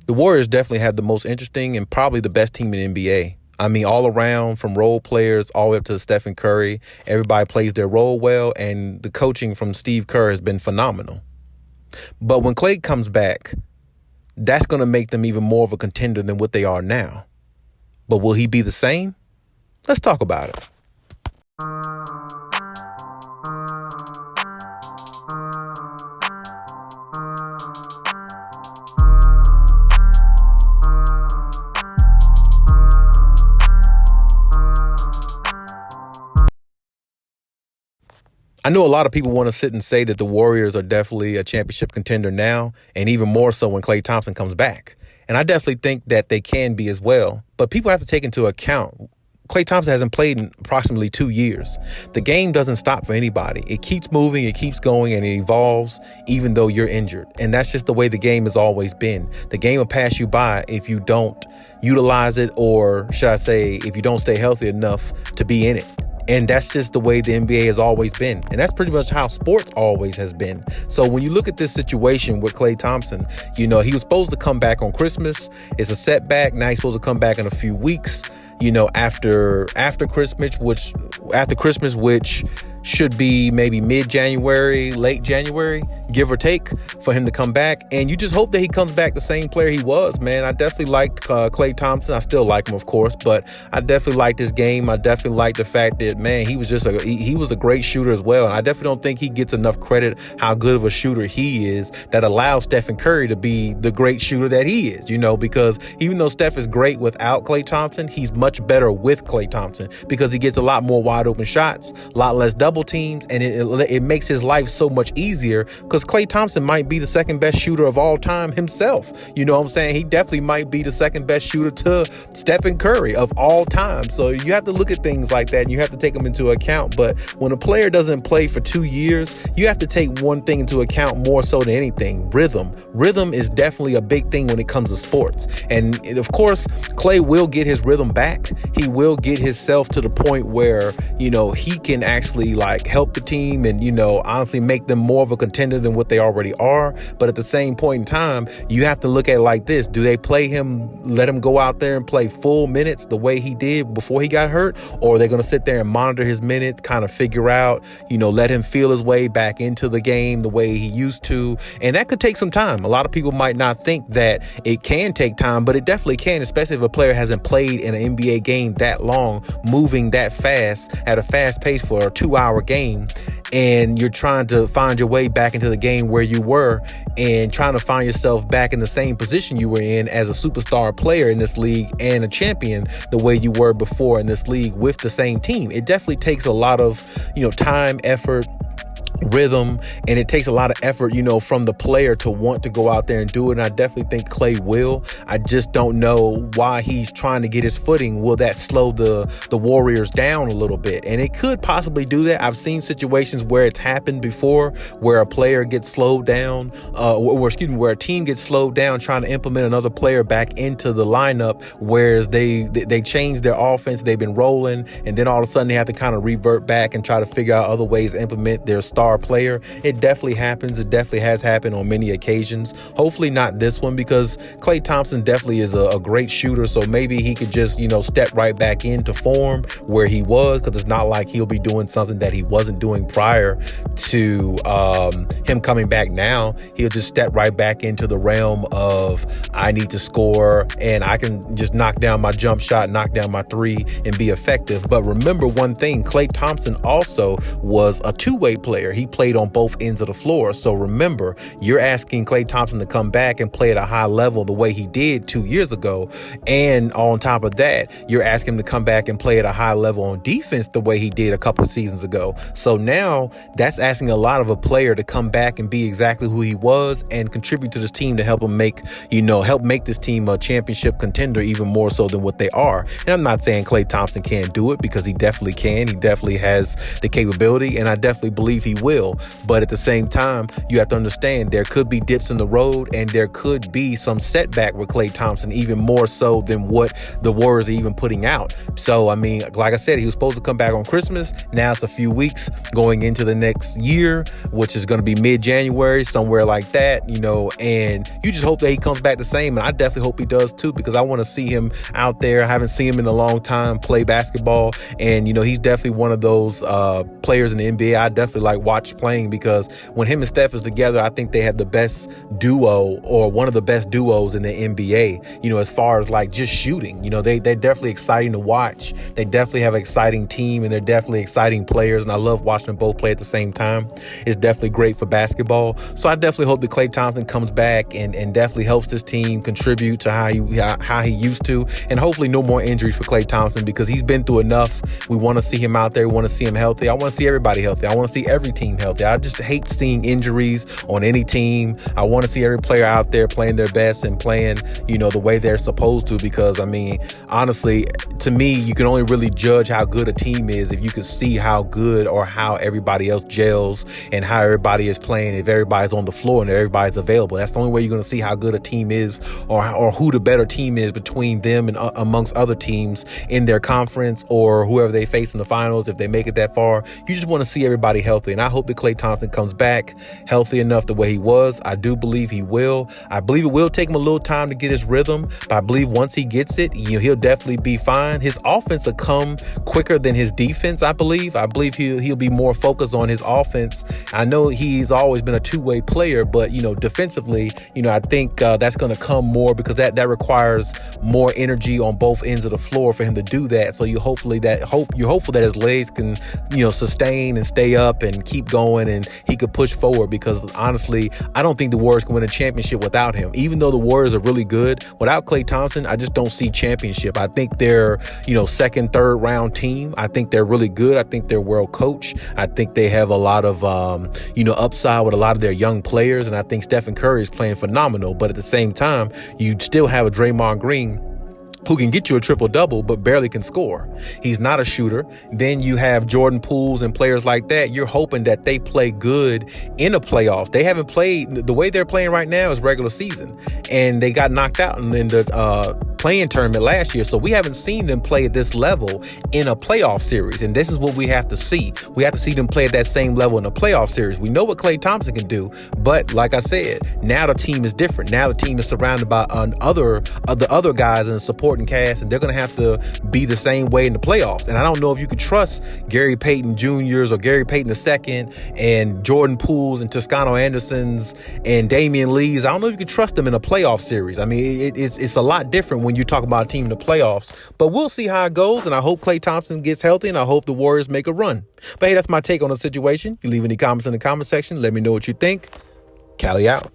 The Warriors definitely have the most interesting and probably the best team in the NBA. I mean, all around, from role players all the way up to Stephen Curry, everybody plays their role well, and the coaching from Steve Kerr has been phenomenal. But when Klay comes back, that's going to make them even more of a contender than what they are now. But will he be the same? Let's talk about it. I know a lot of people want to sit and say that the Warriors are definitely a championship contender now, and even more so when Klay Thompson comes back. And I definitely think that they can be as well. But people have to take into account Klay Thompson hasn't played in approximately 2 years. The game doesn't stop for anybody. It keeps moving, it keeps going, and it evolves even though you're injured. And that's just the way the game has always been. The game will pass you by if you don't utilize it, or should I say, if you don't stay healthy enough to be in it. And that's just the way the NBA has always been. And that's pretty much how sports always has been. So when you look at this situation with Klay Thompson, he was supposed to come back on Christmas. It's a setback. Now he's supposed to come back in a few weeks, after Christmas, which should be maybe mid-January, late January, give or take, for him to come back. And you just hope that he comes back the same player he was, man. I definitely liked Klay Thompson. I still like him, of course, but I definitely liked his game. I definitely liked the fact that, man, he was just he was a great shooter as well. And I definitely don't think he gets enough credit how good of a shooter he is that allows Stephen Curry to be the great shooter that he is, because even though Steph is great without Klay Thompson, he's much better with Klay Thompson because he gets a lot more wide open shots, a lot less double teams, and it makes his life so much easier because Klay Thompson might be the second best shooter of all time himself. You know what I'm saying? He definitely might be the second best shooter to Stephen Curry of all time. So you have to look at things like that and you have to take them into account. But when a player doesn't play for 2 years, you have to take one thing into account more so than anything: rhythm. Rhythm is definitely a big thing when it comes to sports. And of course, Klay will get his rhythm back. He will get himself to the point where, he can actually help the team and, honestly make them more of a contender than what they already are. But at the same point in time, you have to look at it like this. Do they play him, let him go out there and play full minutes the way he did before he got hurt? Or are they going to sit there and monitor his minutes, kind of figure out, let him feel his way back into the game the way he used to? And that could take some time. A lot of people might not think that it can take time, but it definitely can, especially if a player hasn't played in an NBA game that long, moving that fast at a fast pace for a 2-hour game. And you're trying to find your way back into the game where you were and trying to find yourself back in the same position you were in as a superstar player in this league and a champion the way you were before in this league with the same team. It definitely takes a lot of, time, effort, rhythm, and it takes a lot of effort, from the player to want to go out there and do it. And I definitely think Klay will. I just don't know why he's trying to get his footing. Will that slow the Warriors down a little bit? And it could possibly do that. I've seen situations where it's happened before, where a player gets slowed down, where a team gets slowed down trying to implement another player back into the lineup, whereas they change their offense, they've been rolling, and then all of a sudden they have to kind of revert back and try to figure out other ways to implement their star player. It definitely happens. It definitely has happened on many occasions. Hopefully not this one, because Klay Thompson definitely is a great shooter. So maybe he could just, step right back into form where he was, because it's not like he'll be doing something that he wasn't doing prior to him coming back now. He'll just step right back into the realm of, I need to score and I can just knock down my jump shot, knock down my three and be effective. But remember one thing, Klay Thompson also was a two-way player. He played on both ends of the floor. So remember, you're asking Klay Thompson to come back and play at a high level the way he did 2 years ago. And on top of that, you're asking him to come back and play at a high level on defense the way he did a couple of seasons ago. So now that's asking a lot of a player to come back and be exactly who he was and contribute to this team to help him make this team a championship contender even more so than what they are. And I'm not saying Klay Thompson can't do it, because he definitely can. He definitely has the capability, and I definitely believe he will. But at the same time, you have to understand there could be dips in the road and there could be some setback with Klay Thompson, even more so than what the Warriors are even putting out. So, I mean, like I said, he was supposed to come back on Christmas. Now it's a few weeks going into the next year, which is going to be mid-January, somewhere like that, and you just hope that he comes back the same. And I definitely hope he does too, because I want to see him out there. I haven't seen him in a long time play basketball. And, he's definitely one of those players in the NBA I definitely like watch playing, because when him and Steph is together, I think they have the best duo, or one of the best duos in the NBA, as far as like just shooting. They're definitely exciting to watch. They definitely have an exciting team, and they're definitely exciting players. And I love watching them both play at the same time. It's definitely great for basketball. So I definitely hope that Klay Thompson comes back and definitely helps this team contribute to how he used to. And hopefully no more injuries for Klay Thompson, because he's been through enough. We want to see him out there. We want to see him healthy. I want to see everybody healthy. I want to see every team healthy. I just hate seeing injuries on any team. I want to see every player out there playing their best and playing, the way they're supposed to, because, I mean, honestly, to me, you can only really judge how good a team is if you can see how good or how everybody else gels and how everybody is playing, if everybody's on the floor and everybody's available. That's the only way you're going to see how good a team is, or who the better team is between them and amongst other teams in their conference, or whoever they face in the finals if they make it that far. You just want to see everybody healthy. And I hope that Klay Thompson comes back healthy enough the way he was. I do believe he will. I believe it will take him a little time to get his rhythm, but I believe once he gets it, he'll definitely be fine. His offense will come quicker than his defense, I believe. I believe he'll be more focused on his offense. I know he's always been a two-way player, but, defensively, I think that's going to come more, because that requires more energy on both ends of the floor for him to do that. So you're hopeful that his legs can, sustain and stay up and keep going, and he could push forward, because honestly, I don't think the Warriors can win a championship without him. Even though the Warriors are really good, without Klay Thompson, I just don't see championship. I think they're, second, third round team. I think they're really good. I think they're well coached. I think they have a lot of, upside with a lot of their young players. And I think Stephen Curry is playing phenomenal. But at the same time, you still have a Draymond Green who can get you a triple-double but barely can score. He's not a shooter. Then you have Jordan Pools and players like that. You're hoping that they play good in the playoffs. They haven't played. The way they're playing right now is regular season, and they got knocked out in the play-in tournament last year. So we haven't seen them play at this level in a playoff series, and this is what we have to see. We have to see them play at that same level in a playoff series. We know what Klay Thompson can do, but like I said, now the team is different. Now the team is surrounded by the other guys in the supporting cast, and they're going to have to be the same way in the playoffs. And I don't know if you could trust Gary Payton Jr.'s or Gary Payton II and Jordan Pools and Toscano Andersons and Damian Lees. I don't know if you can trust them in a playoff series. I mean, it's a lot different when you talk about a team in the playoffs, but we'll see how it goes. And I hope Klay Thompson gets healthy, and I hope the Warriors make a run. But hey, that's my take on the situation. You leave any comments in the comment section. Let me know what you think. Cali out.